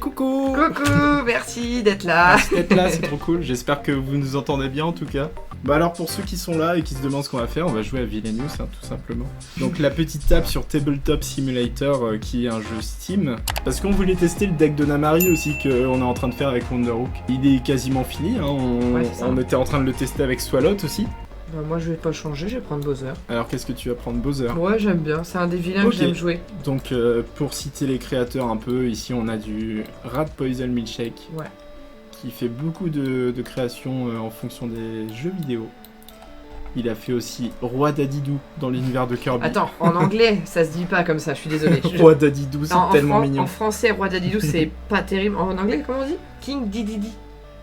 Coucou. Coucou, merci d'être là. Merci d'être là, c'est trop cool. J'espère que vous nous entendez bien en tout cas. Bah alors pour ceux qui sont là et qui se demandent ce qu'on va faire, on va jouer à Villainous tout simplement. Donc la petite table sur Tabletop Simulator qui est un jeu Steam. Parce qu'on voulait tester le deck de Namari aussi qu'on est en train de faire avec Wonderhook. Il est quasiment fini, hein. On était en train de le tester avec Swalot aussi. Bah, moi je vais pas changer, je vais prendre Bowser. Alors qu'est-ce que tu vas prendre, Bowser? Ouais, j'aime bien, c'est un des vilains que j'aime jouer. Donc pour citer les créateurs un peu, ici on a du Rat Poison Milkshake. Ouais. Qui fait beaucoup de créations en fonction des jeux vidéo. Il a fait aussi Roi Dadidou dans l'univers de Kirby. Attends, en anglais, ça se dit pas comme ça, je suis désolée. Roi Dadidou, c'est tellement mignon. En français, Roi Dadidou, c'est pas terrible. En anglais, comment on dit? King Dididi.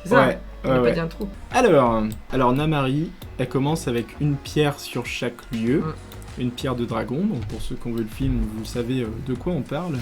C'est ça? Ouais. On n'a pas dit un trou. Alors Namari, elle commence avec une pierre sur chaque lieu. Une pierre de dragon. Donc pour ceux qui ont vu le film, vous savez de quoi on parle.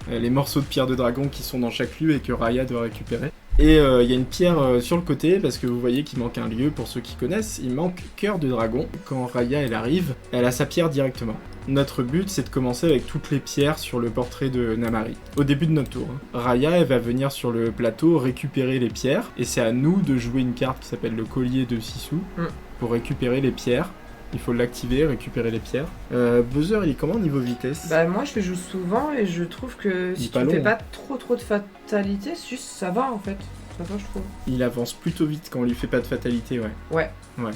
Les morceaux de pierre de dragon qui sont dans chaque lieu et que Raya doit récupérer. Et il y a une pierre sur le côté parce que vous voyez qu'il manque un lieu. Pour ceux qui connaissent, il manque cœur de dragon. Quand Raya elle arrive, elle a sa pierre directement. Notre but c'est de commencer avec toutes les pierres sur le portrait de Namari. Au début de notre tour, Raya elle va venir sur le plateau récupérer les pierres. Et c'est à nous de jouer une carte qui s'appelle le collier de Sisu pour récupérer les pierres. Il faut l'activer, récupérer les pierres. Bowser, il est comment niveau vitesse? Bah moi je le joue souvent et je trouve que si tu ne fais pas trop de fatalité, juste ça va en fait. Ça va je trouve. Il avance plutôt vite quand on lui fait pas de fatalité, ouais. Ouais.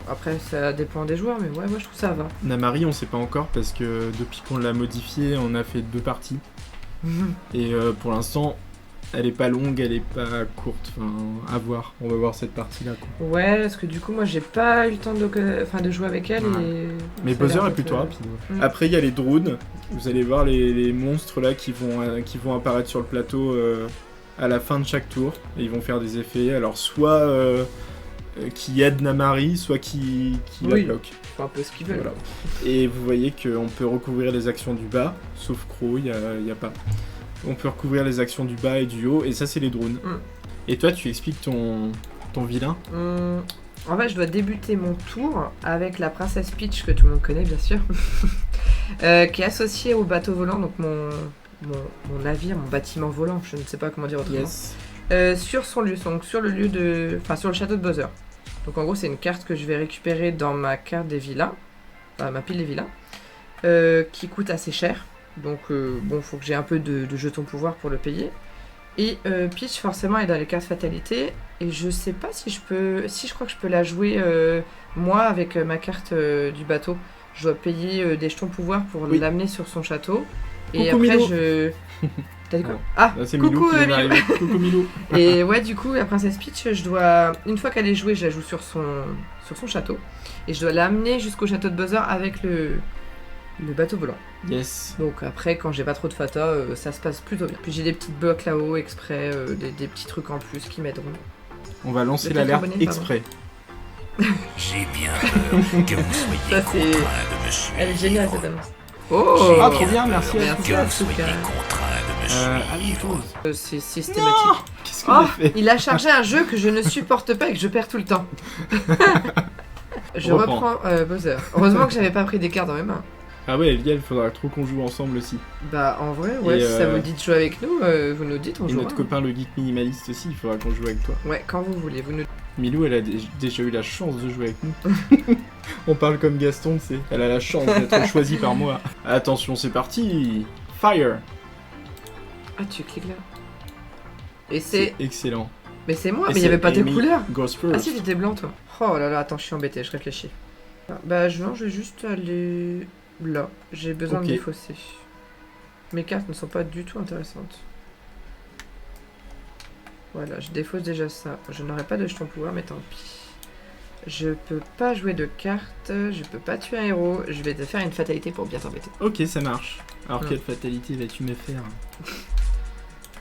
Après ça dépend des joueurs mais ouais moi je trouve ça va. Namari on sait pas encore parce que depuis qu'on l'a modifié on a fait 2 parties. Et pour l'instant elle est pas longue, elle est pas courte, enfin à voir, on va voir cette partie là quoi. Ouais parce que du coup moi j'ai pas eu le temps de jouer avec elle et... Mais Bowser est plutôt rapide. Après il y a les drones, vous allez voir les monstres là qui vont apparaître sur le plateau à la fin de chaque tour et ils vont faire des effets, alors soit qui aident Namari, soit qui la bloquent. Un peu ce qu'ils veulent. Voilà. Et vous voyez qu'on peut recouvrir les actions du bas, sauf Crow, il y a pas. On peut recouvrir les actions du bas et du haut, et ça c'est les drones. Et toi tu expliques ton vilain? En fait je dois débuter mon tour avec la princesse Peach, que tout le monde connaît bien sûr, qui est associée au bateau volant, donc mon navire, mon bâtiment volant, je ne sais pas comment dire autrement. Yes. Sur son lieu, donc sur le lieu sur le château de Bowser. Donc en gros c'est une carte que je vais récupérer dans ma carte des vilains, enfin ma pile des vilains, qui coûte assez cher. Donc bon, faut que j'ai un peu de jetons pouvoir pour le payer. Et Peach forcément est dans les cartes fatalité. Et je sais pas si je crois que je peux la jouer moi avec ma carte du bateau. Je dois payer des jetons pouvoir pour l'amener sur son château. Et coucou, après Milou. T'as dit quoi? Ah, c'est coucou Milou. Coucou Milou. Et ouais, du coup, la princesse Peach, une fois qu'elle est jouée, je la joue sur son château. Et je dois l'amener jusqu'au château de Bowser avec le bateau volant. Yes. Donc après, quand j'ai pas trop de fata, ça se passe plutôt bien. Puis j'ai des petites blocs là-haut exprès, des petits trucs en plus qui m'aideront. On va lancer l'alerte exprès. J'ai bien peur que vous soyez contraint de me suivre. Elle est géniale cette annonce. Oh, ah, trop bien, merci. Que vous soyez contraint de me suivre. C'est systématique. Non, qu'est-ce qu'il a fait? Il a chargé un jeu que je ne supporte pas et que je perds tout le temps. Je reprends Bowser. Heureusement que j'avais pas pris des cartes dans mes mains. Ah ouais, Eliel, il faudra trop qu'on joue ensemble aussi. Bah en vrai, ouais, si ça vous dit de jouer avec nous, vous nous dites, on joue. Et notre copain le geek minimaliste aussi, il faudra qu'on joue avec toi. Ouais, quand vous voulez, vous nous... Milou, elle a déjà eu la chance de jouer avec nous. On parle comme Gaston, tu sais. Elle a la chance d'être choisie par moi. Attention, c'est parti. Fire. Ah, tu cliques là. Et c'est... excellent. Mais c'est moi, mais il y avait pas de couleurs. Ah si, j'étais blanc, toi. Oh là là, attends, je suis embêtée, je réfléchis. Bah je vais juste aller... là, j'ai besoin de défausser. Mes cartes ne sont pas du tout intéressantes. Voilà, je défausse déjà ça. Je n'aurai pas de jeton pouvoir, mais tant pis. Je peux pas jouer de cartes, je peux pas tuer un héros. Je vais te faire une fatalité pour bien t'embêter. Ok, ça marche. Alors quelle fatalité vas-tu me faire?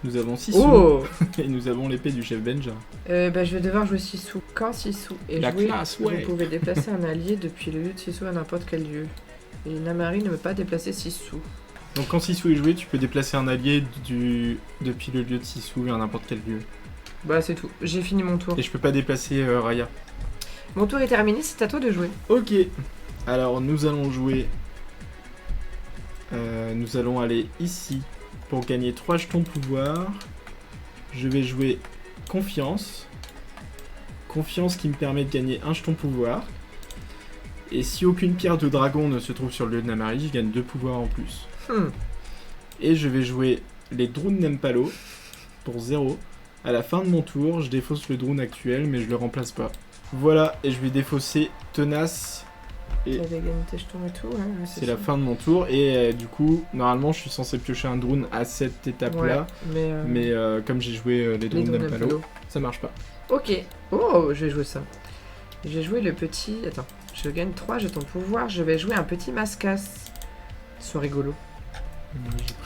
Nous avons 6 sous et nous avons l'épée du chef Benja. Bah, je vais devoir jouer 6 sous. Quand 6 sous et la jouer, classe, ouais. vous pouvez déplacer un allié depuis le lieu de 6 sous à n'importe quel lieu. Et Namari ne peut pas déplacer 6 sous. Donc quand 6 sous est joué, tu peux déplacer un allié depuis le lieu de 6 sous vers n'importe quel lieu. Bah c'est tout, j'ai fini mon tour. Et je peux pas déplacer Raya. Mon tour est terminé, c'est à toi de jouer. Ok. Alors nous allons jouer... nous allons aller ici pour gagner 3 jetons de pouvoir, je vais jouer Confiance. Confiance qui me permet de gagner 1 jeton de pouvoir. Et si aucune pierre de dragon ne se trouve sur le lieu de Namari, je gagne 2 pouvoirs en plus. Et je vais jouer les Drunes Nempalo pour 0. À la fin de mon tour, je défausse le drone actuel, mais je le remplace pas. Voilà, et je vais défausser Tenace. Et t'avais gagné tes jetons et tout, ouais, c'est la fin de mon tour. Et du coup, normalement, je suis censé piocher un drone à cette étape-là. Ouais, mais comme j'ai joué les Drunes Nempalo, ça marche pas. Ok. Oh, je vais jouer ça. Je vais jouer le petit... Attends, je gagne 3 jetons de pouvoir. Je vais jouer un petit Mascasse. C'est rigolo.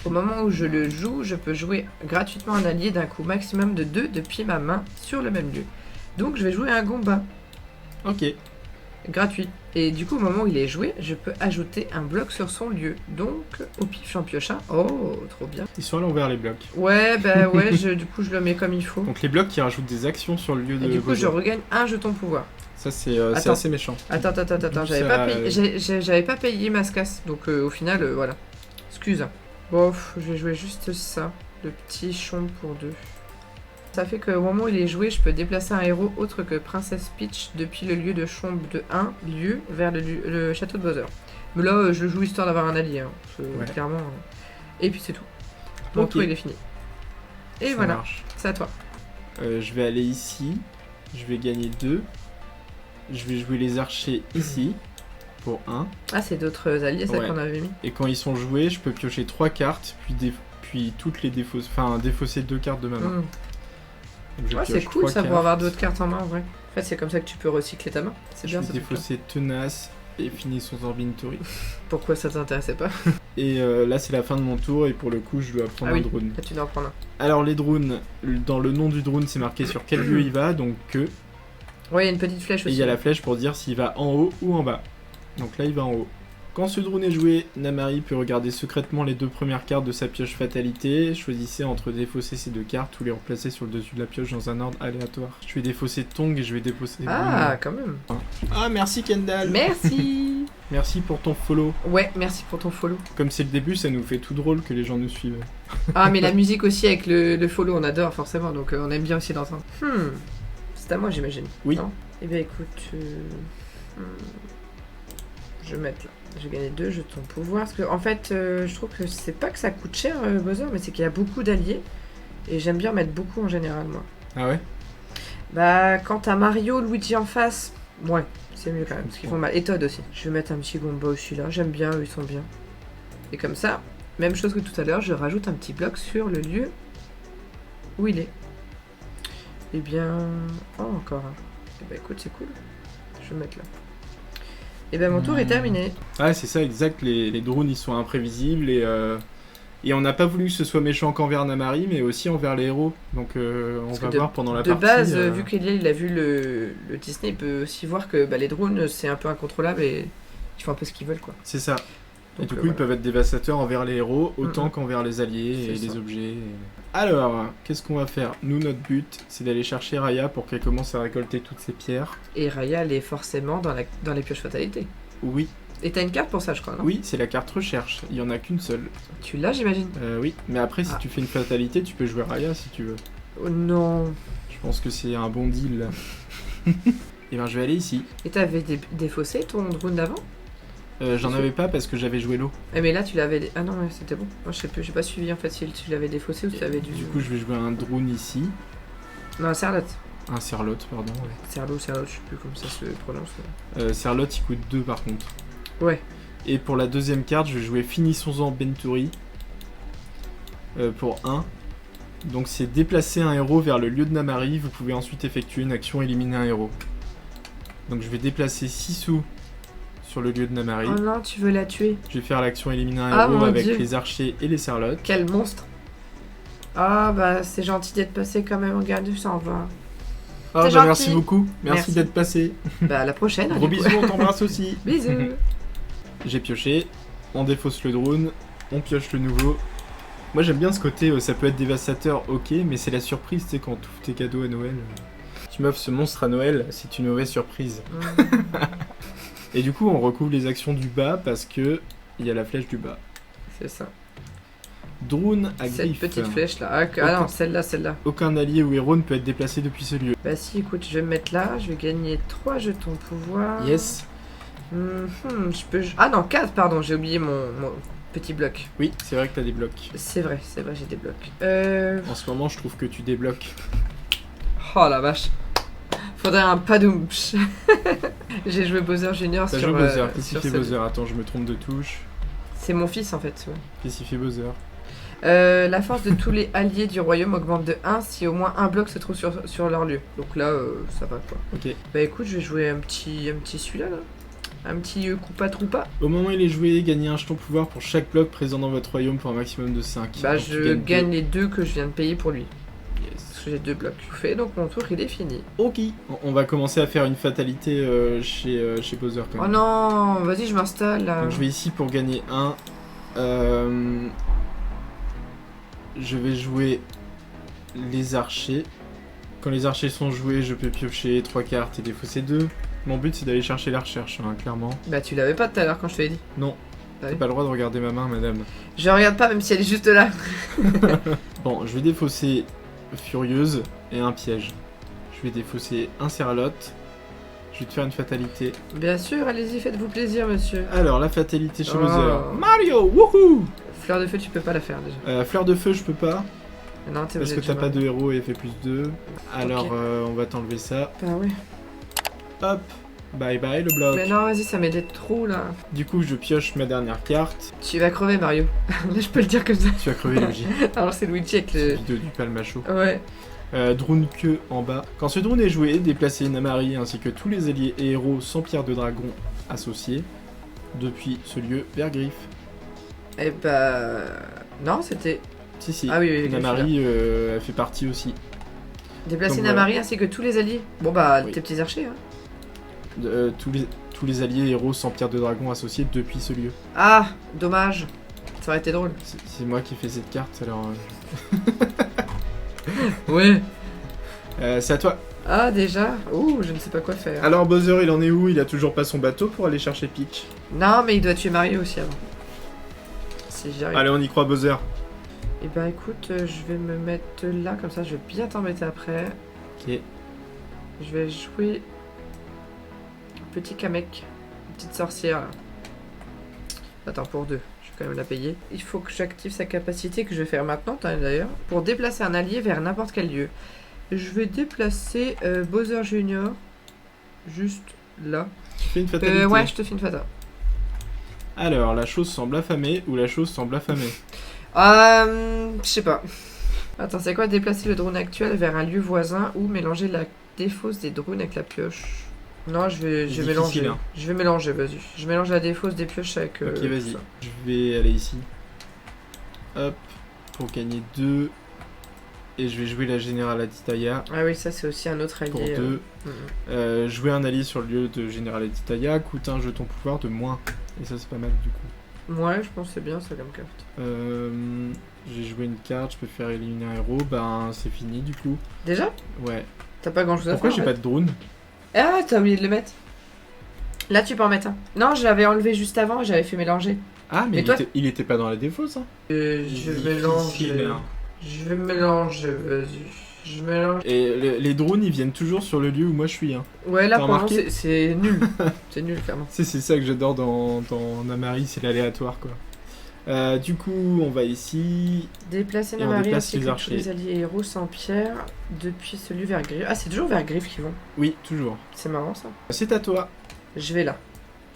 Au moment où je le joue, je peux jouer gratuitement un allié d'un coup maximum de 2 depuis ma main sur le même lieu. Donc je vais jouer un Gomba. Ok. Gratuit. Et du coup, au moment où il est joué, je peux ajouter un bloc sur son lieu. Donc, au pif, j'en pioche un. Oh, trop bien. Ils sont à l'envers les blocs. Ouais, bah ouais, du coup, je le mets comme il faut. Donc les blocs qui rajoutent des actions sur le lieu de... Et du coup, je regagne un jeton de pouvoir. Ça, c'est assez méchant. Attends, j'avais pas payé Mascasse. Donc, au final, voilà. Excuse. Bon, je vais jouer juste ça. Le petit chomp pour 2. Ça fait qu'au moment où il est joué, je peux déplacer un héros autre que Princess Peach depuis le lieu de chomp de 1 lieu vers le château de Bowser. Mais là, je le joue histoire d'avoir un allié. Hein, clairement. Et puis c'est tout. Mon tour, il est fini. Et ça voilà, marche. C'est à toi. Je vais aller ici. Je vais gagner 2. Je vais jouer les archers ici. Pour 1. Ah, c'est d'autres alliés, ça qu'on avait mis. Et quand ils sont joués, je peux piocher 3 cartes, puis toutes les défausser. Enfin, défausser 2 cartes de ma main. Ouais, c'est cool ça pour avoir d'autres cartes en main en vrai. En fait, c'est comme ça que tu peux recycler ta main. C'est bien ça. Je vais défausser Tenace et Finissons en Inventory. Pourquoi ça t'intéressait pas? Et là, c'est la fin de mon tour et pour le coup, je dois prendre un drone. Là, tu dois en prendre un. Alors, les drones, dans le nom du drone, c'est marqué sur quel lieu il va, donc que. Ouais, il y a une petite flèche aussi. Et il y a la flèche pour dire s'il va en haut ou en bas. Donc là, il va en haut. Quand ce drone est joué, Namari peut regarder secrètement les 2 premières cartes de sa pioche fatalité. Choisissez entre défausser ces 2 cartes ou les replacer sur le dessus de la pioche dans un ordre aléatoire. Je vais défausser Tong et je vais défausser... Ah, quand même. Ah, merci Kendall. Merci. Merci pour ton follow. Ouais, merci pour ton follow. Comme c'est le début, ça nous fait tout drôle que les gens nous suivent. Ah, mais la musique aussi avec le follow, on adore forcément, donc on aime bien aussi l'entendre. C'est à moi, j'imagine. Oui. Non eh bien, écoute... Je vais mettre là. J'ai gagné 2 jetons de pouvoir. Parce que, en fait, je trouve que c'est pas que ça coûte cher, Bowser, mais c'est qu'il y a beaucoup d'alliés. Et j'aime bien mettre beaucoup en général, moi. Ah ouais? Bah, quand t'as Mario, Luigi en face, ouais, c'est mieux quand même. Parce qu'ils font mal. Et Todd aussi. Je vais mettre un petit Gomba aussi là. J'aime bien, eux, ils sont bien. Et comme ça, même chose que tout à l'heure, je rajoute un petit bloc sur le lieu où il est. Eh bien... Oh, encore un. Eh ben, écoute, c'est cool. Je vais mettre là. Et ben mon tour est terminé. Ah c'est ça exact, les drones ils sont imprévisibles et on n'a pas voulu que ce soit méchant qu'envers Namari mais aussi envers les héros. Donc on va voir pendant la partie. De base, vu qu'Eliel il a vu le Disney, il peut aussi voir que les drones c'est un peu incontrôlable et ils font un peu ce qu'ils veulent quoi. C'est ça. Donc, et du coup ils peuvent être dévastateurs envers les héros autant qu'envers les alliés et les objets. Alors, qu'est-ce qu'on va faire? Nous, notre but, c'est d'aller chercher Raya pour qu'elle commence à récolter toutes ces pierres. Et Raya, elle est forcément dans les pioches fatalité. Oui. Et t'as une carte pour ça, je crois, non? Oui, c'est la carte recherche. Il y en a qu'une seule. Tu l'as, j'imagine? Oui, mais après, si tu fais une fatalité, tu peux jouer Raya si tu veux. Oh non. Je pense que c'est un bon deal. Et ben, je vais aller ici. Et t'avais défaussé ton drone d'avant? J'en avais pas parce que j'avais joué l'eau. Mais là tu l'avais... Ah non, ouais, c'était bon. Moi je sais plus, j'ai pas suivi en fait si tu l'avais défaussé ou si tu l'avais dû... Du coup je vais jouer un drone ici. Non, un Serlotte. Un Serlotte, pardon. Ouais. Serlotte, je sais plus comment ça se prononce. Serlotte il coûte 2 par contre. Ouais. Et pour la deuxième carte je vais jouer Finissons en Benturi. Pour 1. Donc c'est déplacer un héros vers le lieu de Namari. Vous pouvez ensuite effectuer une action éliminer un héros. Donc je vais déplacer Sissou sur le lieu de Namari. Oh non, tu veux la tuer. Je vais faire l'action éliminer un héros avec les archers et les serlottes. Quel monstre. Ah bah c'est gentil d'être passé quand même, regarde, ça en va. Oh bah merci beaucoup, merci d'être passé. Bah à la prochaine. Gros bisous, on t'embrasse aussi. Bisous. J'ai pioché, on défausse le drone, on pioche le nouveau. Moi j'aime bien ce côté, ça peut être dévastateur, ok, mais c'est la surprise, tu sais, quand tu ouvres tes cadeaux à Noël. Tu m'offres ce monstre à Noël, c'est une mauvaise surprise. Et du coup, on recouvre les actions du bas parce que il y a la flèche du bas. C'est ça. Drone à Cette griffes. petite flèche là. Ah non, celle-là. Aucun allié ou héros ne peut être déplacé depuis ce lieu. Bah si, écoute, je vais me mettre là. Je vais gagner 3 jetons de pouvoir. Yes. Je peux... Ah non, 4, pardon. J'ai oublié mon petit bloc. Oui, c'est vrai que t'as des blocs. C'est vrai, j'ai des blocs. En ce moment, je trouve que tu débloques. Oh la vache. Faudrait un padoumch. J'ai joué Bowser Junior T'as sur... joué Bowser. Qu'est-ce qu'il sur fait ce- Bowser? Attends, je me trompe de touche. C'est mon fils en fait. Ouais. Qu'est-ce qu'il fait Bowser? La force de tous les alliés du royaume augmente de 1 si au moins un bloc se trouve sur leur lieu. Donc là, ça va quoi. Ok. Bah écoute, je vais jouer un petit celui-là là. Un petit Koopa Troopa. Au moment où il est joué, gagnez un jeton pouvoir pour chaque bloc présent dans votre royaume pour un maximum de 5. Bah Donc, tu je gagnes gagne les 2 que je viens de payer pour lui. deux. Yes. Parce que j'ai 2 blocs. Fait, donc mon tour il est fini. Ok. On va commencer à faire une fatalité chez Bowser quand Oh même. non, vas-y je m'installe là. Donc je vais ici pour gagner 1. Je vais jouer les archers. Quand les archers sont joués, je peux piocher 3 cartes et défausser 2. Mon but c'est d'aller chercher la recherche, hein, clairement. Bah tu l'avais pas tout à l'heure quand je te l'ai dit. Non, Ah t'as oui. pas le droit de regarder ma main, madame. Je regarde pas même si elle est juste là. Bon, je vais défausser Furieuse et un piège. Je vais défausser un Seralotte. Je vais te faire une fatalité. Bien sûr, allez-y, faites-vous plaisir monsieur. Alors, la fatalité chez Oh. Bowser. Mario, wouhou! Fleur de feu tu peux pas la faire déjà. Fleur de feu, je peux pas. Non, t'es Parce obligé que de t'as jouer. pas de héros et fait plus 2. Alors, Ok. on va t'enlever ça. Bah oui. Hop, bye bye le bloc. Mais non, vas-y, ça m'aidait trop là. Du coup, je pioche ma dernière carte. Tu vas crever Mario. Là, je peux le dire comme ça. Tu as crevé Luigi. Alors c'est Luigi avec le... Vidéo du palmacho. Ouais. Drone queue en bas. Quand ce drone est joué, déplacez Namari ainsi que tous les alliés et héros sans pierre de dragon associés depuis ce lieu vers Griffe. Et bah... Non, c'était... Si. Ah oui, oui, Namari elle fait partie aussi. Déplacer Donc, Namari ainsi que tous les alliés. Bon bah, Oui. tes petits archers. Hein. Tous les alliés et héros sans pierre de dragon associés depuis ce lieu. Ah, dommage. Ça aurait été drôle. C'est moi qui fais cette carte alors. Ouais. C'est à toi. Ah, déjà. Ouh, je ne sais pas quoi faire. Alors Bowser il en est où? Il a toujours pas son bateau pour aller chercher Peach. Non, mais il doit tuer Mario aussi avant. Si j'y arrive. Allez on y croit Bowser. Et bah écoute, je vais me mettre là, comme ça je vais bien t'embêter après. Ok. Je vais jouer petit Kamek, une petite sorcière. Là. Attends, pour 2, je vais quand même la payer. Il faut que j'active sa capacité, que je vais faire maintenant d'ailleurs, pour déplacer un allié vers n'importe quel lieu. Je vais déplacer Bowser Junior, juste là. Tu fais une fatalité. Ouais, je te fais une fata. Alors la chose semble affamée ou la chose semble affamée. Je sais pas. Attends, c'est quoi déplacer le drone actuel vers un lieu voisin ou mélanger la défausse des drones avec la pioche? Non, je vais Difficile, mélanger. hein. Je vais mélanger, vas-y. Je mélange la défausse des pioches avec. Ok tout vas-y. ça. Je vais aller ici. Hop. Pour gagner 2. Et je vais jouer la Générale Aditaya Ah oui, ça c'est aussi un autre allié. pour 2. Jouer un allié sur le lieu de Générale Aditaya coûte un jeton pouvoir de moins. Et ça c'est pas mal du coup. Ouais, je pense que c'est bien ça comme carte. J'ai joué une carte, je peux faire éliminer un héros, ben c'est fini du coup. Déjà? Ouais. T'as pas grand chose à Pourquoi faire. j'ai en pas fait. de drone? Ah, t'as oublié de le mettre. Là, tu peux en mettre un. Non, je l'avais enlevé juste avant, j'avais fait mélanger. Ah mais Mais toi- il était pas dans la défausse hein. Je mélange. hein. Je mélange, vas-y. Je mélange. Et les drones ils viennent toujours sur le lieu où moi je suis hein. Ouais, là T'as pour le moment, remarqué c'est nul. C'est nul, clairement. C'est ça que j'adore dans Namari, c'est l'aléatoire quoi. Du coup, on va ici. Déplacer Et on Namari déplace ainsi les que tous archers. les alliés héros sans pierre depuis celui vers Griffe. Ah, c'est toujours vers Griffe qu'ils vont. Oui, toujours. C'est marrant ça. C'est à toi. Je vais là.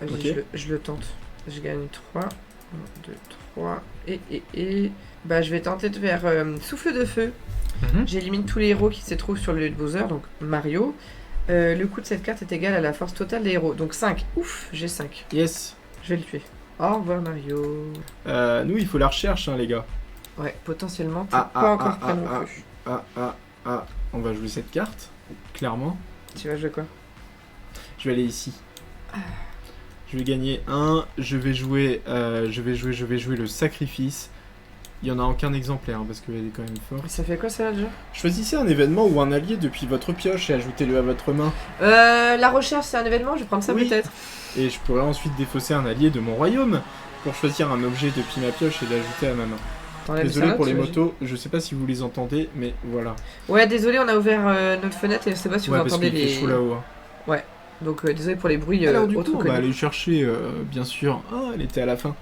Vas-y, Ok. je le tente. Je gagne 3. 1, 2, 3. Et. Bah, je vais tenter de faire souffle de feu. J'élimine tous les héros qui se trouvent sur le lieu de Bowser, donc Mario. Le coût de cette carte est égal à la force totale des héros. Donc 5. Ouf, j'ai 5. Yes. Je vais le tuer. Au revoir Mario. Nous, il faut la recherche, hein, les gars. Ouais, potentiellement, t'es Ah, pas ah, encore ah, prêt ah, non plus. On va jouer cette carte, clairement. Tu vas jouer quoi? Je vais aller ici. Je vais gagner 1. Je vais jouer le sacrifice. Il y en a aucun exemplaire hein, parce qu'elle est quand même forte. Ça fait quoi ça déjà? Choisissez un événement ou un allié depuis votre pioche et ajoutez-le à votre main. La recherche, c'est un événement, je vais prendre ça Oui. peut-être. Et je pourrais ensuite défausser un allié de mon royaume pour choisir un objet depuis ma pioche et l'ajouter à ma main. T'enlèves Désolé ça, pour les tu- motos, je sais pas si vous les entendez, mais voilà. Ouais, désolé, on a ouvert notre fenêtre et je sais pas si vous Ouais, parce entendez qu'il fait les. chaud là-haut. Hein. Donc désolé pour les bruits Alors du autres coup, on que va nous. aller chercher, bien sûr. Ah, elle était à la fin.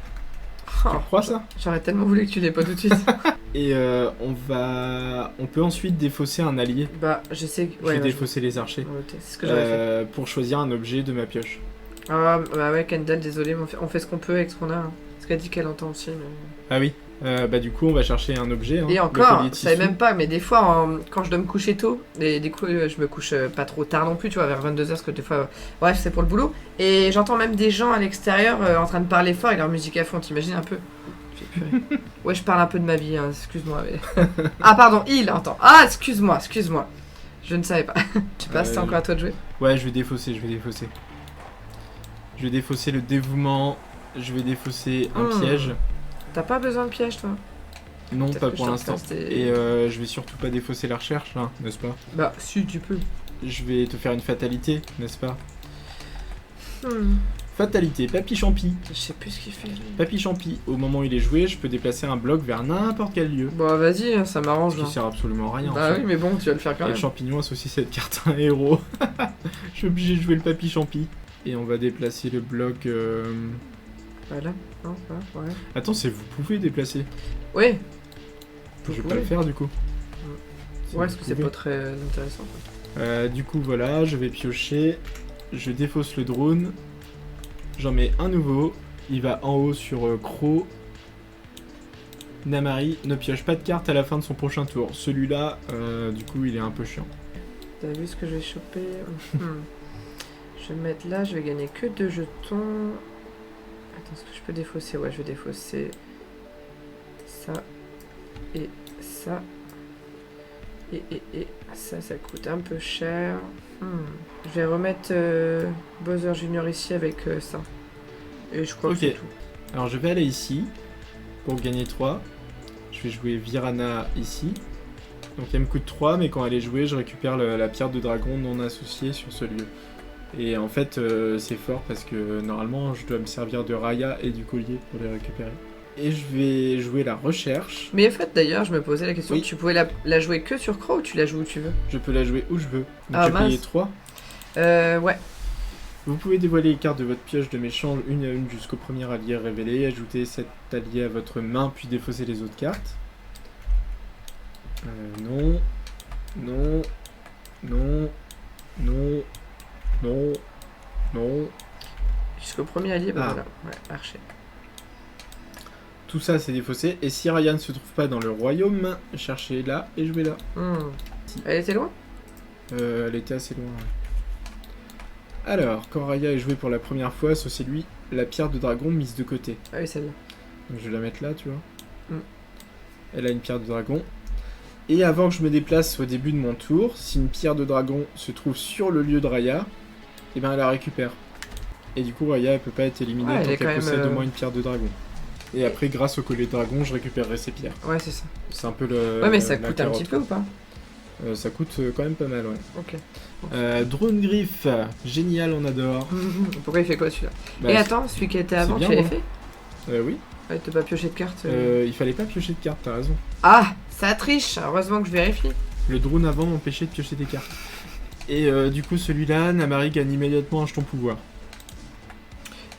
Oh, Tu crois ça? J'aurais tellement voulu que tu l'aies pas tout de suite. Et on peut ensuite défausser un allié. Bah, je sais que. Je vais Ouais, défausser les archers. c'est ce que j'aurais fait. Pour choisir un objet de ma pioche. Ah, bah ouais, Kendall, désolé, mais on fait ce qu'on peut avec ce qu'on a. Hein. Parce qu'elle dit qu'elle entend aussi. Mais... Ah oui. Bah du coup, on va chercher un objet. Hein, Et le encore, collier de je savais tissu. même pas, mais des fois, quand je dois me coucher tôt, et du coup, je me couche pas trop tard non plus, tu vois, vers 22h, parce que des fois, bref, c'est pour le boulot. Et j'entends même des gens à l'extérieur en train de parler fort avec leur musique à fond, t'imagines un peu? Je fais, purée. Ouais, je parle un peu de ma vie, hein, excuse-moi. Mais... ah, pardon, il entend. Ah, excuse-moi. Je ne savais pas. Je sais pas, c'est encore à toi de jouer. Ouais, je vais défausser. Je vais défausser le dévouement. Je vais défausser un piège. T'as pas besoin de piège, toi? Non, Peut-être pas que pour je te l'instant. replace des- Et je vais surtout pas défausser la recherche, là, n'est-ce pas? Bah, si, tu peux. Je vais te faire une fatalité, n'est-ce pas? Hmm. Fatalité, Papy Champi. Je sais plus ce qu'il fait. Lui. Papy Champi, au moment où il est joué, je peux déplacer un bloc vers n'importe quel lieu. Bon, vas-y, hein, ça m'arrange. Ce qui hein. sert absolument à rien. en Bah fait. oui, mais bon, tu vas le faire quand Et le même. champignon associe cette carte à un héros. Je suis obligé de jouer le Papy Champi. Et on va déplacer le bloc. Voilà. Non, ça, ouais. Attends, c'est vous pouvez déplacer. Ouais. Je vais Vous pas le pouvez. faire du coup. Ouais, parce que c'est pouvez. pas très intéressant. quoi. Du coup, voilà, je vais piocher. Je défausse le drone. J'en mets un nouveau. Il va en haut sur Croc. Namari ne pioche pas de carte à la fin de son prochain tour. Celui-là, du coup, il est un peu chiant. T'as vu ce que je vais choper? Je vais me mettre là, je vais gagner que 2 jetons. Attends, est-ce que je peux défausser? Ouais, je vais défausser ça et ça. Et ça coûte un peu cher. Je vais remettre Bowser Junior ici avec ça. Et je crois Ok. que c'est tout. Alors, je vais aller ici pour gagner 3. Je vais jouer Virana ici. Donc, elle me coûte 3, mais quand elle est jouée, je récupère la pierre de dragon non associée sur ce lieu. Et en fait, c'est fort parce que normalement, je dois me servir de Raya et du collier pour les récupérer. Et je vais jouer la recherche. Mais en fait, d'ailleurs, je me posais la question, Oui. tu pouvais la jouer que sur Crow ou tu la joues où tu veux? Je peux la jouer où je veux. Donc, Ah, j'ai payé mince. 3. Ouais. Vous pouvez dévoiler les cartes de votre pioche de méchant une à une jusqu'au premier allié révélé. Ajouter cet allié à votre main, puis défausser les autres cartes. Non. Non. Non. Non. Non. Non. Jusqu'au premier allié, bah Ah. voilà. Ouais, archer. Tout ça, c'est défaussé. Et si Raya ne se trouve pas dans le royaume, cherchez là et jouez là. Elle était loin? Elle était assez loin. Ouais. Alors, quand Raya est joué pour la première fois, associez-lui la pierre de dragon mise de côté. Ah oui, celle-là. Donc je vais la mettre là, tu vois. Mm. Elle a une pierre de dragon. Et avant que je me déplace au début de mon tour, si une pierre de dragon se trouve sur le lieu de Raya, et ben elle la récupère. Et du coup, Raya, elle peut pas être éliminée Ouais, elle tant est quand qu'elle même, possède au moins une pierre de dragon. Et après, grâce au collier de dragon, je récupérerai ces pierres. Ouais, c'est ça. C'est un peu le. Ouais, mais ça la coûte un carotte. petit peu ou pas? Ça coûte quand même pas mal, ouais. Ok. Drone Griff, génial, on adore. Pourquoi il fait quoi celui-là? Bah, Et attends, celui qui était avant, bien, tu l'avais moi. fait? oui. Ouais, t'as pas pioché de carte. Il fallait pas piocher de cartes, t'as raison. Ah, ça triche. Heureusement que je vérifie. Le drone avant m'empêchait de piocher des cartes. Et du coup, celui-là, Namari gagne immédiatement un jeton pouvoir.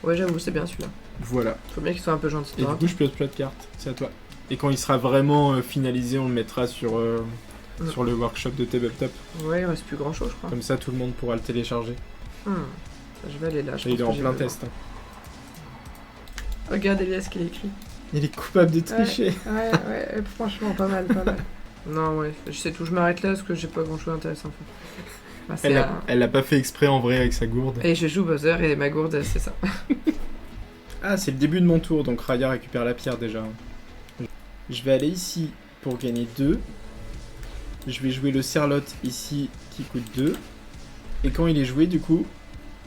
Ouais, j'avoue, c'est bien celui-là. Voilà. Faut bien qu'il soit un peu gentil. Et du coup, je pioche pas de cartes. C'est à toi. Et quand il sera vraiment finalisé, on le mettra sur le workshop de Tabletop. Ouais, il reste plus grand chose, je crois. Comme ça, tout le monde pourra le télécharger. Ça, je vais aller là. Je Et il est pense en que plein j'ai test. hein. Regarde Elias ce qu'il écrit. Il est coupable de tricher. Ouais, franchement, pas mal, pas mal. Non, ouais, je sais tout, je m'arrête là parce que j'ai pas grand chose d'intéressant. Bah, c'est Elle l'a pas fait exprès en vrai avec sa gourde. Et je joue Bowser et ma gourde, c'est ça. Ah, c'est le début de mon tour, donc Raya récupère la pierre déjà. Je vais aller ici pour gagner 2. Je vais jouer le Serlotte ici qui coûte 2. Et quand il est joué, du coup,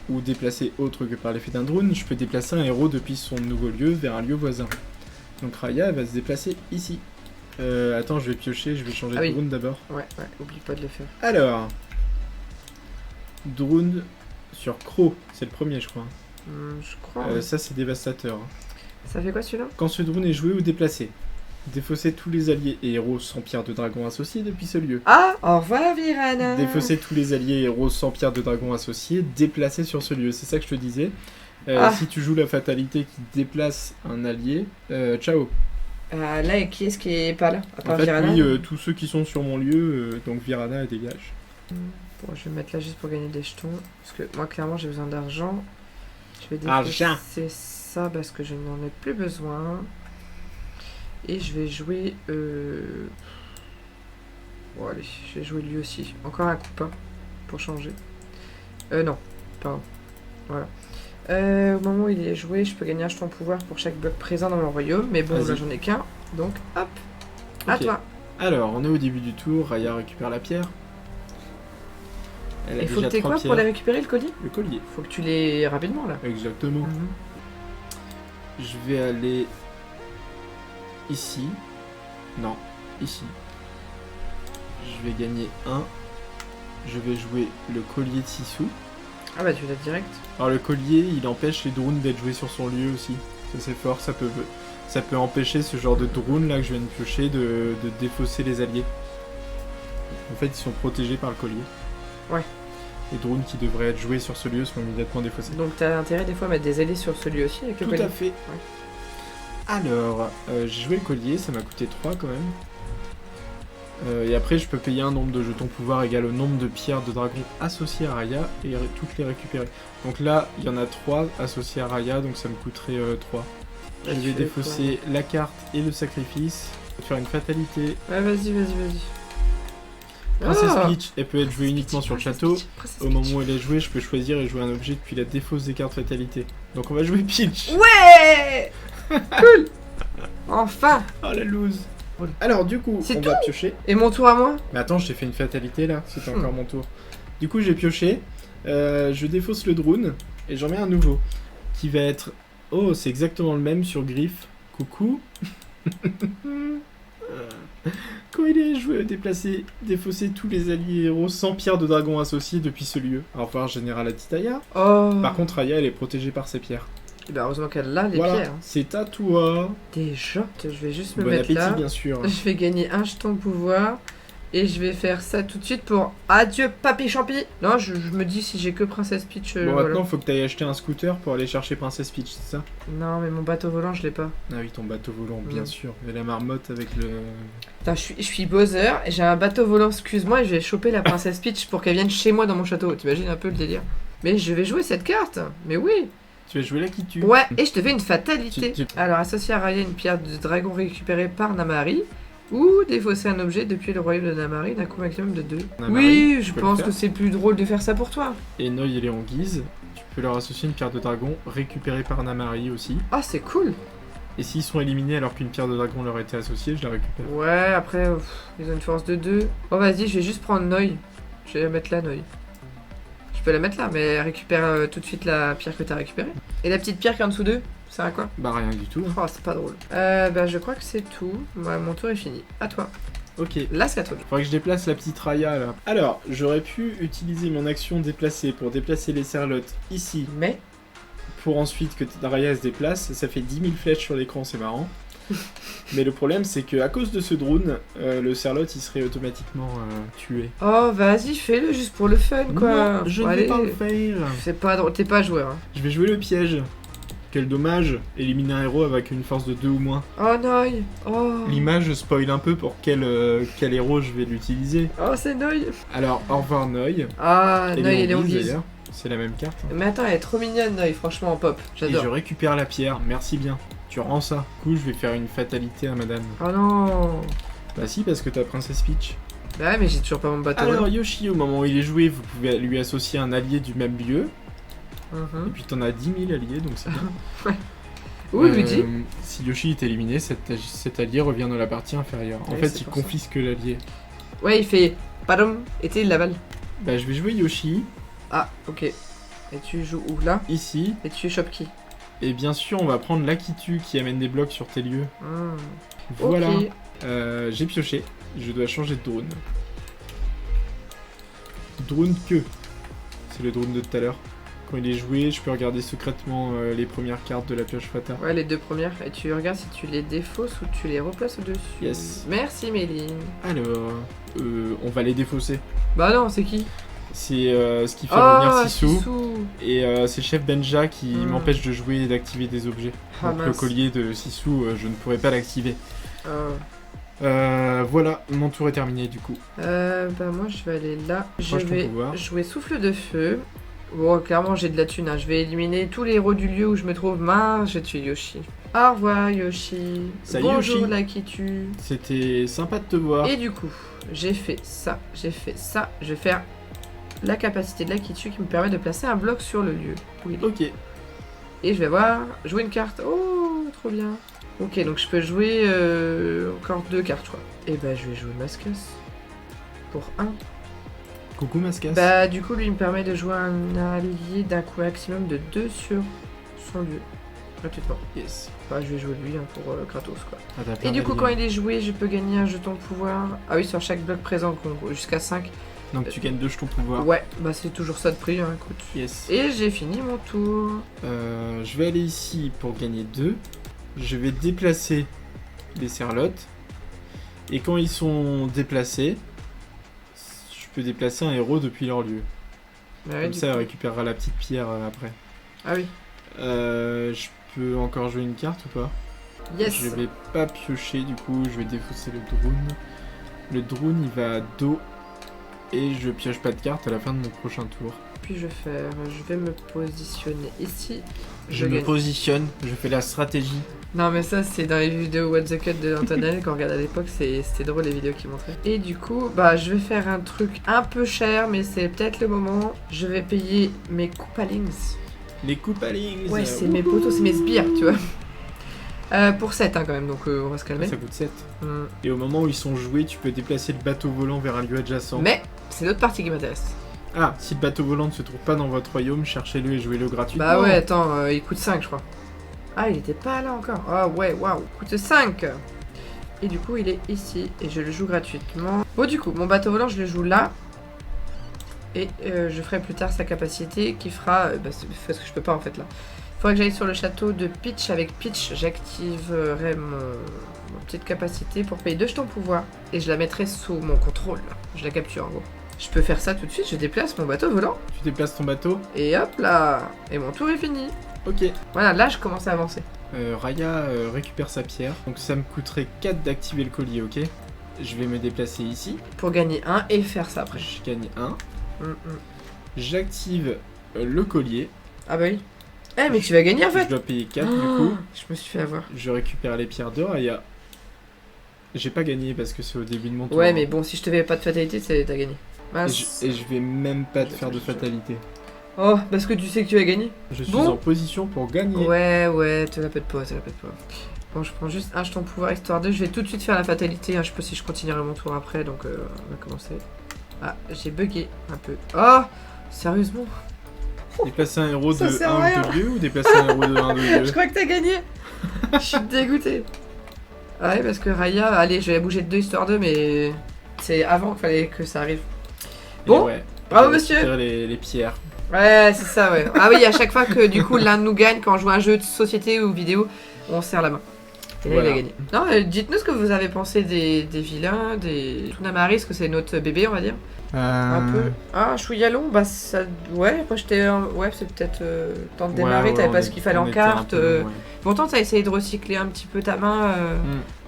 ou déplacé autre que par l'effet d'un drone, je peux déplacer un héros depuis son nouveau lieu vers un lieu voisin. Donc Raya elle va se déplacer ici. Attends, je vais piocher, je vais changer Ah de oui. drone d'abord. Ouais, oublie pas de le faire. Alors, drone sur Croc, c'est le premier je crois. Je crois. Ouais. Ça c'est dévastateur. Ça fait quoi celui-là? Quand ce drone est joué ou déplacé, Défausser tous les alliés et héros sans pierre de dragon associés depuis ce lieu. Ah, au revoir Virana. Défausser tous les alliés et héros sans pierre de dragon associés déplacés sur ce lieu. C'est ça que je te disais. Si tu joues la fatalité qui déplace un allié, ciao. Là, et qui est-ce qui est pas là à part En fait, Virana oui, tous ceux qui sont sur mon lieu, donc Virana, elle dégage. Bon, je vais me mettre là juste pour gagner des jetons. Parce que moi, clairement, j'ai besoin d'argent. Je vais Argent. défausser ça parce que je n'en ai plus besoin. Et je vais jouer... Bon, allez, je vais jouer lui aussi. Encore un coup pas pour changer. Non, pardon. Voilà. Au moment où il est joué, je peux gagner un jeton pouvoir pour chaque bloc présent dans mon royaume. Mais bon, Vas-y. là, j'en ai qu'un. Donc, hop. À Ok. toi. Alors, on est au début du tour. Raya récupère la pierre. Elle a Il faut que déjà t'aies 3 quoi pierres. pour les récupérer, le colis? Le collier. Faut que tu les rapidement, là. Exactement. Je vais aller ici. Non, ici. Je vais gagner 1. Je vais jouer le collier de 6 sous. Ah bah, tu l'as direct. Alors le collier, il empêche les drones d'être joués sur son lieu aussi. Ça c'est fort, ça peut empêcher ce genre de drone là que je viens de piocher de défausser les alliés. En fait, ils sont protégés par le collier. Ouais. Les drones qui devraient être joués sur ce lieu sont immédiatement défaussés. Donc t'as intérêt des fois à mettre des alliés sur celui aussi avec le Tout colis. à fait. Alors, j'ai joué le collier, ça m'a coûté 3 quand même. Et après, je peux payer un nombre de jetons pouvoir égal au nombre de pierres de dragon associées à Raya et toutes les récupérer. Donc là, il y en a 3 associées à Raya, donc ça me coûterait 3. Je tu vais fais défausser la carte et le sacrifice. Je vais faire une fatalité. Ouais, vas-y. Princess Ah Peach, elle peut être jouée uniquement sur le château. Princess Au Peach. moment où elle est jouée, je peux choisir et jouer un objet depuis la défausse des cartes fatalité. Donc on va jouer Peach. Ouais. Cool. Enfin. Oh la loose. Alors du coup, C'est on va piocher. Et mon tour à moi? Mais attends, je t'ai fait une fatalité là, c'était encore mon tour. Du coup, j'ai pioché, je défausse le drone et j'en mets un nouveau qui va être. Oh, c'est exactement le même sur Griff. Coucou. Quand il est joué, déplacer, défausser tous les alliés héros sans pierre de dragon associés depuis ce lieu. Au revoir, Général Atitaya. Oh. Par contre, Raya, elle est protégée par ses pierres. Et bah heureusement qu'elle a les Voilà, pierres. c'est à toi. Déjà, je vais juste me Bon mettre appétit, là. bien sûr. Je vais gagner un jeton pouvoir. Et je vais faire ça tout de suite pour adieu papy champi. Non, je me dis si j'ai que Princess Peach. Bon, voilà. maintenant, faut que tu ailles acheter un scooter pour aller chercher Princess Peach, c'est ça? Non, mais mon bateau volant, je l'ai pas. Ah oui, ton bateau volant, bien Mm. sûr. Et la marmotte avec le... Putain, je suis Bowser et j'ai un bateau volant, excuse-moi, et je vais choper la Princess Peach pour qu'elle vienne chez moi dans mon château. T'imagines un peu le délire? Mais je vais jouer cette carte. Mais oui. Tu vas jouer là qui tue. Ouais, et je te fais une fatalité. Tu- Alors, associer à Raya une pierre de dragon récupérée par Namari. Ou défausser un objet depuis le royaume de Namari d'un coup maximum de 2. Namari, Oui, tu je peux le pense faire. que c'est plus drôle de faire ça pour toi. Et Noy, il est en guise. Tu peux leur associer une carte de dragon récupérée par Namari aussi. Ah, c'est cool. Et s'ils sont éliminés alors qu'une pierre de dragon leur était associée, je la récupère. Ouais, après, ils ont une force de 2. Bon, vas-y, je vais juste prendre Noy. Je vais la mettre là, Noy. Je peux la mettre là, mais elle récupère tout de suite la pierre que t'as récupérée. Et la petite pierre qui est en dessous d'eux, ça sert à quoi? Bah rien du tout. Oh, c'est pas drôle. Bah, je crois que c'est tout. Ouais, mon tour est fini. À toi. Ok. Là, c'est à toi. Faudrait que je déplace la petite Raya là. Alors, j'aurais pu utiliser mon action déplacer pour déplacer les serlottes ici. Mais, Pour ensuite que Raya se déplace. Ça fait 10 000 flèches sur l'écran, c'est marrant. Mais le problème c'est que à cause de ce drone, le serlotte il serait automatiquement tué. oh, vas-y, fais-le juste pour le fun, quoi. Non, je Bon, ne vais allez. pas le faire. C'est pas drôle, t'es pas joueur. Hein. Je vais jouer le piège. Quel dommage, éliminer un héros avec une force de 2 ou moins. Oh, Noy. Oh. L'image spoil un peu pour quel héros je vais l'utiliser. Oh, c'est Noy. Alors, au revoir Noy. Ah, Elle Noy, est elle est en en guise, guise. d'ailleurs. C'est la même carte. Mais attends, elle est trop mignonne, Noy, franchement, en pop. Et J'adore. je récupère la pierre, merci bien. Tu rends ça. Du coup, je vais faire une fatalité à madame. Oh non. Bah si, parce que t'as Princess Peach. Bah ouais, mais j'ai toujours pas mon bateau. Alors là. Yoshi, au moment où il est joué, vous pouvez lui associer un allié du même lieu. Et Mhm. puis t'en as 10 000 alliés, donc c'est bien. Oui, Luigi. Si Yoshi est éliminé, cet allié revient dans la partie inférieure. En Ouais, fait, c'est il pour ça. confisque l'allié. Ouais, il fait padam, et tu l'avale. Bah je vais jouer Yoshi, Ah, ok. Et tu joues où là? ici. Et tu chopes qui? Et bien sûr, on va prendre l'Akitu qui amène des blocs sur tes lieux. Hmm. Voilà. Ok. J'ai pioché. Je dois changer de drone. Drone que. C'est le drone de tout à l'heure. Quand il est joué, je peux regarder secrètement les premières cartes de la pioche fatale. Ouais, les 2 premières. Et tu regardes si tu les défausses ou tu les replaces au-dessus. Yes. Merci Méline. Alors, on va les défausser. Bah non, c'est qui? C'est ce qui fait revenir Sissou. Sissou. Et c'est Chef Benja qui m'empêche de jouer et d'activer des objets. Ah, Donc le mince. collier de Sissou, je ne pourrais pas l'activer. Ah. Voilà, mon tour est terminé du coup. Bah moi je vais aller là. Je Proche ton vais pouvoir. jouer souffle de feu. Bon, clairement j'ai de la thune. Hein. Je vais éliminer tous les héros du lieu où je me trouve. Mince, je tue Yoshi. Au revoir Yoshi. Salut, Bonjour Yoshi. Lakitu. C'était sympa de te voir. Et du coup, j'ai fait ça, j'ai fait ça. Je vais faire la capacité de Lakitu qui me permet de placer un bloc sur le lieu où il est. Ok. Et je vais voir, jouer une carte. Oh, trop bien. Ok, donc je peux jouer encore 2 cartes, je crois. Et bah, je vais jouer Mascus. Pour 1. Coucou Mascas. Bah, du coup, lui, il me permet de jouer un allié d'un coup maximum de 2 sur son lieu. Gratuitement. Yes. Bah, je vais jouer lui hein, pour Kratos, quoi. Ah, t'as plein Et du coup, d'alliés. quand il est joué, je peux gagner un jeton de pouvoir. Ah oui, sur chaque bloc présent, jusqu'à 5. Donc tu gagnes 2 jetons pouvoir. Ouais, bah, c'est toujours ça de prix, hein, écoute. Yes. Et j'ai fini mon tour. Je vais aller ici pour gagner 2. Je vais déplacer les serlottes. Et quand ils sont déplacés, je peux déplacer un héros depuis leur lieu. Bah ouais, Comme du ça, elle coup. récupérera la petite pierre après. Ah oui. Je peux encore jouer une carte ou pas? Yes. Je vais pas piocher, du coup, je vais défausser le drone. Le drone, il va à dos. Et je pioche pas de carte à la fin de mon prochain tour. Puis je vais faire, je vais me positionner ici. Je me gagne. positionne, je fais la stratégie. Non mais ça c'est dans les vidéos What the Cut de Antonel qu'on regarde à l'époque, c'était drôle les vidéos qu'il montrait. Et du coup, bah je vais faire un truc un peu cher mais c'est peut-être le moment. Je vais payer mes Koopalings. Les Koopalings. Ouais, c'est mes potos, c'est mes sbires, tu vois. Pour 7 hein, quand même, donc on va se calmer. Ça coûte 7. Hum. Et au moment où ils sont joués, tu peux déplacer le bateau volant vers un lieu adjacent. Mais c'est l'autre partie qui m'intéresse. Ah, si le bateau volant ne se trouve pas dans votre royaume, cherchez-le et jouez-le gratuitement. Bah ouais, attends, il coûte 5 je crois. Ah, il était pas là encore. Ah ouais, waouh, coûte 5. Et du coup, il est ici et je le joue gratuitement. Bon, du coup, mon bateau volant, je le joue là. Et je ferai plus tard sa capacité qui fera... bah, c'est parce que je peux pas en fait là. Il faudrait que j'aille sur le château de Peach. Avec Peach, j'activerai ma petite capacité pour payer 2 jetons pouvoir. Et je la mettrai sous mon contrôle. Je la capture en gros. Je peux faire ça tout de suite, je déplace mon bateau volant. Tu déplaces ton bateau. Et hop là. Et mon tour est fini. Ok. Voilà, là je commence à avancer. Raya récupère sa pierre. Donc ça me coûterait 4 d'activer le collier, ok? Je vais me déplacer ici. Pour gagner 1 et faire ça après. Je gagne 1. Mm. J'active le collier. Ah bah oui. Eh mais tu vas gagner en Je fait. dois payer 4 du Oh, coup. je me suis fait avoir. Je récupère les pierres de Raya. J'ai pas gagné parce que c'est au début de mon tour. Ouais mais bon, si je te fais pas de fatalité, t'as gagné. Et Mince. je vais même pas te faire de fatalité. Oh, parce que tu sais que tu vas gagner. Je suis Bon. en position pour gagner. Ouais, te la pète pas, Bon, je prends juste un jeton pouvoir histoire de. Je vais tout de suite faire la fatalité. Hein. Je sais pas si je continuerai mon tour après, donc on va commencer. Ah, j'ai bugué un peu. Oh, sérieusement. Déplacer un héros Ça de sert à 1 rien. ou 2 lieux ou déplacer un héros de 1 ou 2 Je lieux? crois que t'as gagné. Je suis dégoûtée. Ah ouais, parce que Raya, allez, je vais la bouger de 2 histoire de, mais c'est avant qu'il fallait que ça arrive. Bon, ouais, bravo, on va monsieur. récupérer les pierres. Ouais, c'est ça, ouais. Ah oui, à chaque fois que du coup l'un de nous gagne quand on joue à un jeu de société ou vidéo, on serre la main. Et là, Voilà. il a gagné. Non, dites-nous ce que vous avez pensé des vilains, des Tunamaris, que c'est notre bébé, on va dire. Un peu. Ah, Chouïalon, bah ça. Ouais, moi j'étais. Ouais, c'est peut-être. Temps de démarrer, t'avais pas ce qu'il fallait en carte. Pourtant, t'as essayé de recycler un petit peu ta main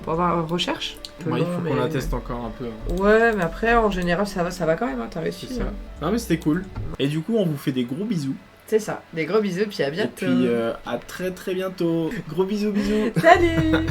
pour avoir recherche. Moi, il faut qu'on la mais- teste encore un peu. Ouais, mais après, en général, ça va quand même, hein, t'as réussi. C'est ça. hein. Non, mais c'était cool. Et du coup, on vous fait des gros bisous. C'est ça. Des gros bisous, puis à Et bientôt. puis, à très très bientôt. Gros bisous, bisous. Salut